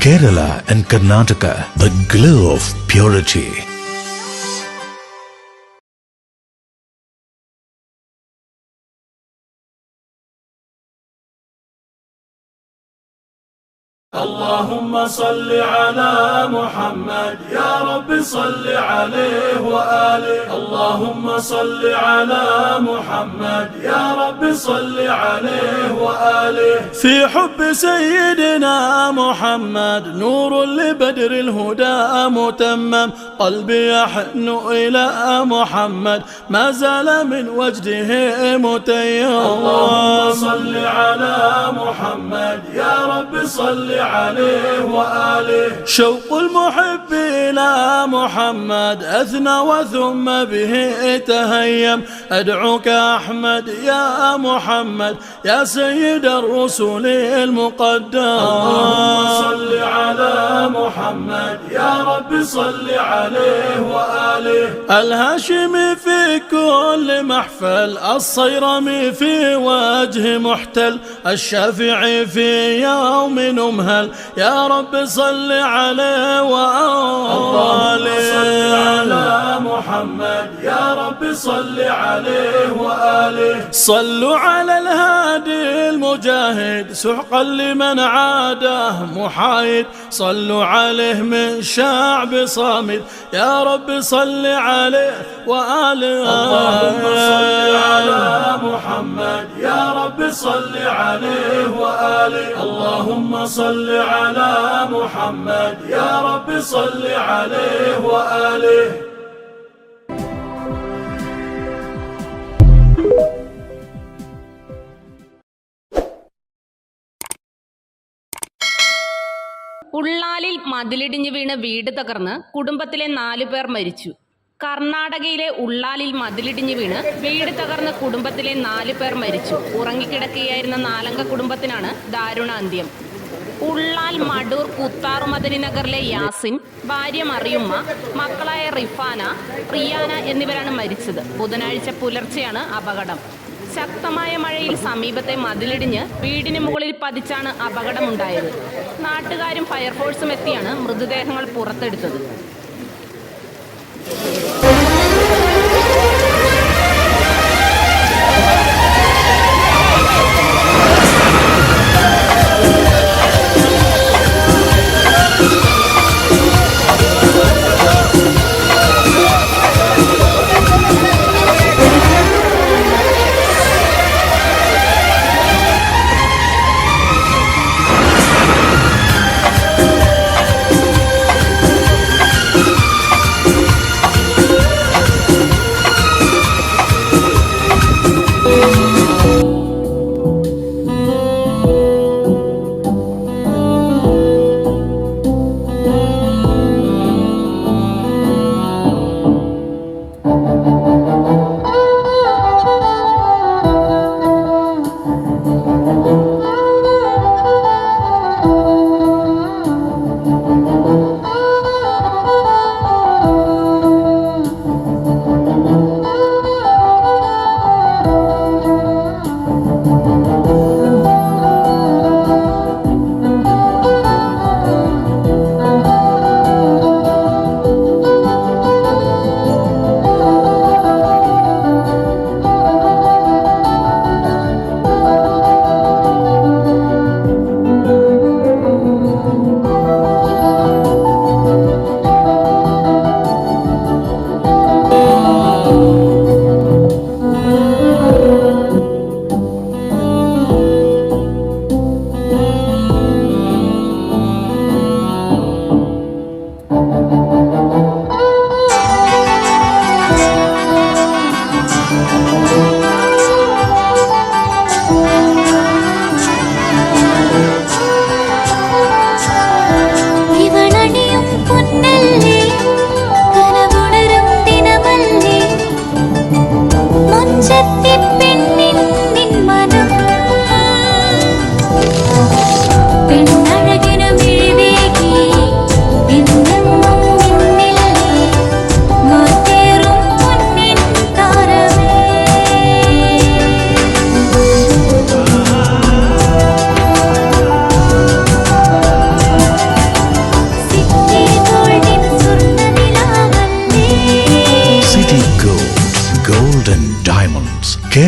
Kerala and Karnataka, the glow of purity. اللهم صل على محمد يا رب صل عليه وآله. اللهم صل على محمد يا رب صل عليه وآله. في حب سيدنا محمد نور لبدر الهدى متمم. قلبي يحن إلى محمد ما زال من وجده متيم. اللهم صل على محمد يا رب صل عليه وآله. شوق المحب إلى محمد أثنى وثم به تهيم. أدعوك أحمد يا محمد يا سيد الرسل المقدم. اللهم صل على محمد يا رب صل عليه وآله. الهاشمي في كل محفل، الصيرمي في وجه محتل، الشافعي في يوم نمهل. يا رب صل عليه وآله. صل على محمد يا رب صل عليه وآله. صلوا على الهادي المجاهد سحقا لمن عاده محايد. صلوا عليه من شعب صامد يا رب صل عليه وآله. اللهم صل على محمد يا رب صل عليه وآله. اللهم صل على محمد يا رب صل عليه وآله. ഉള്ളാലിൽ മതിലിടിഞ്ഞ് വീണ് വീട് തകർന്ന് കുടുംബത്തിലെ 4 പേർ മരിച്ചു. കർണാടകയിലെ ഉള്ളാലിൽ മതിലിടിഞ്ഞ് വീണ് വീട് തകർന്ന് കുടുംബത്തിലെ 4 പേർ മരിച്ചു. ഉറങ്ങിക്കിടക്കുകയായിരുന്ന 4 അംഗ കുടുംബത്തിനാണ് ദാരുണ അന്ത്യം. ഉള്ളാൽ മടൂർ കുത്താറു മദനി നഗറിലെ യാസിൻ, ഭാര്യ മറിയുമ്മ, മക്കളായ റിഫാന, റിയാന എന്നിവരാണ് മരിച്ചത്. ബുധനാഴ്ച പുലർച്ചെയാണ് അപകടം. ശക്തമായ മഴയിൽ സമീപത്തെ മതിലിടിഞ്ഞ് വീടിന് മുകളിൽ പതിച്ചാണ് അപകടമുണ്ടായത്. നാട്ടുകാരും ഫയർഫോഴ്സും എത്തിയാണ് മൃതദേഹങ്ങൾ പുറത്തെടുത്തത്.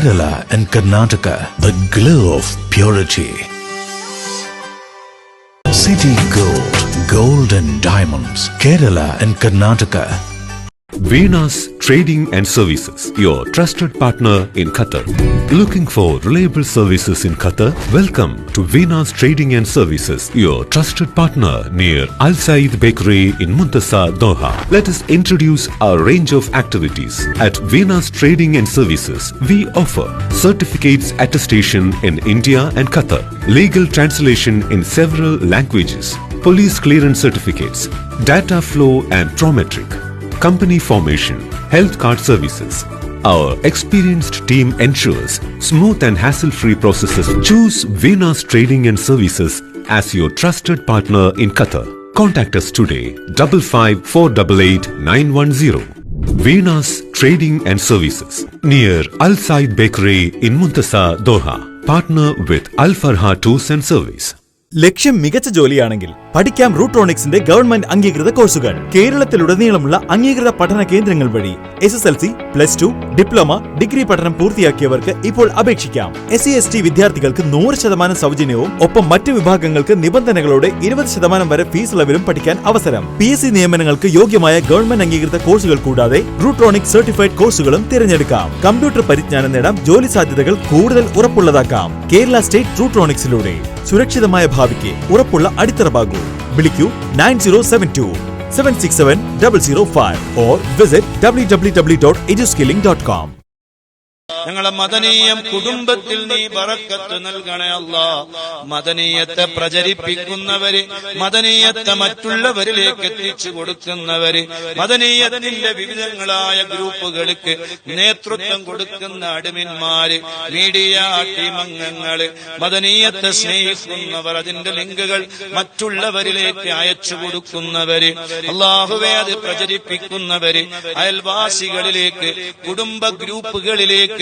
Kerala and Karnataka, the glow of purity. City Gold, gold and diamonds, Kerala and Karnataka. Venus Trading and Services, your trusted partner in Qatar. Looking for reliable services in Qatar? Welcome to Venus Trading and Services, your trusted partner near Al Said Bakery in Muntasa, Doha. Let us introduce our range of activities. At Venus Trading and Services, we offer certificates attestation in India and Qatar, legal translation in several languages, police clearance certificates, data flow and prometric, company formation, health card services. Our experienced team ensures smooth and hassle-free processes. Choose Venus Trading and Services as your trusted partner in Qatar. Contact us today, 55488910. Venus Trading and Services, near Al Said Bakery in Muntasa, Doha. Partner with Al Farha Tours and Service. ലക്ഷ്യം മികച്ച ജോലിയാണെങ്കിൽ പഠിക്കാം റൂട്രോണിക്സിന്റെ government അംഗീകൃത കോഴ്സുകൾ. കേരളത്തിലുടനീളമുള്ള അംഗീകൃത പഠന കേന്ദ്രങ്ങൾ വഴി SSLC, +2, diploma, degree പഠനം പൂർത്തിയാക്കിയവർക്ക് ഇപ്പോൾ അപേക്ഷിക്കാം. SC/ST വിദ്യാർത്ഥികൾക്ക് 100% സൗജന്യവും ഒപ്പം മറ്റ് വിഭാഗങ്ങൾക്ക് നിബന്ധനകളോടെ 20% വരെ ഫീസ് ഇളവിലും പഠിക്കാൻ അവസരം. PSC നിയമനങ്ങൾക്ക് യോഗ്യമായ ഗവൺമെന്റ് അംഗീകൃത കോഴ്സുകൾ കൂടാതെ റൂട്രോണിക്സ് സർട്ടിഫൈഡ് കോഴ്സുകളും തിരഞ്ഞെടുക്കാം. കമ്പ്യൂട്ടർ പരിജ്ഞാനം നേടാം, ജോലി സാധ്യതകൾ കൂടുതൽ ഉറപ്പുള്ളതാക്കാം. കേരള സ്റ്റേറ്റ് റൂട്രോണിക്സിലൂടെ സുരക്ഷിതമായ ഭാവിക്ക് ഉറപ്പുള്ള അടിത്തറവാകൂ. വിളിക്കൂ 9072-767-005 or visit www.eduskilling.com. ഞങ്ങളെ മദനീയം കുടുംബത്തിൽ നീ ബറക്കത്ത് നൽകണേ അല്ലാ. മദനീയത്തെ പ്രചരിപ്പിക്കുന്നവര്, മദനീയത്തെ മറ്റുള്ളവരിലേക്ക് എത്തിച്ചു കൊടുക്കുന്നവര്, മദനീയത്തിന്റെ വിവിധങ്ങളായ ഗ്രൂപ്പുകൾക്ക് നേതൃത്വം കൊടുക്കുന്ന അഡ്മിന്മാര്, മീഡിയ ടീം അംഗങ്ങള്, മദനീയത്തെ സ്നേഹിക്കുന്നവർ, അതിന്റെ ലിങ്കുകൾ മറ്റുള്ളവരിലേക്ക് അയച്ചു കൊടുക്കുന്നവര്, അല്ലാഹുവേ അത് പ്രചരിപ്പിക്കുന്നവര്, അയൽവാസികളിലേക്ക്, കുടുംബ ഗ്രൂപ്പുകളിലേക്ക്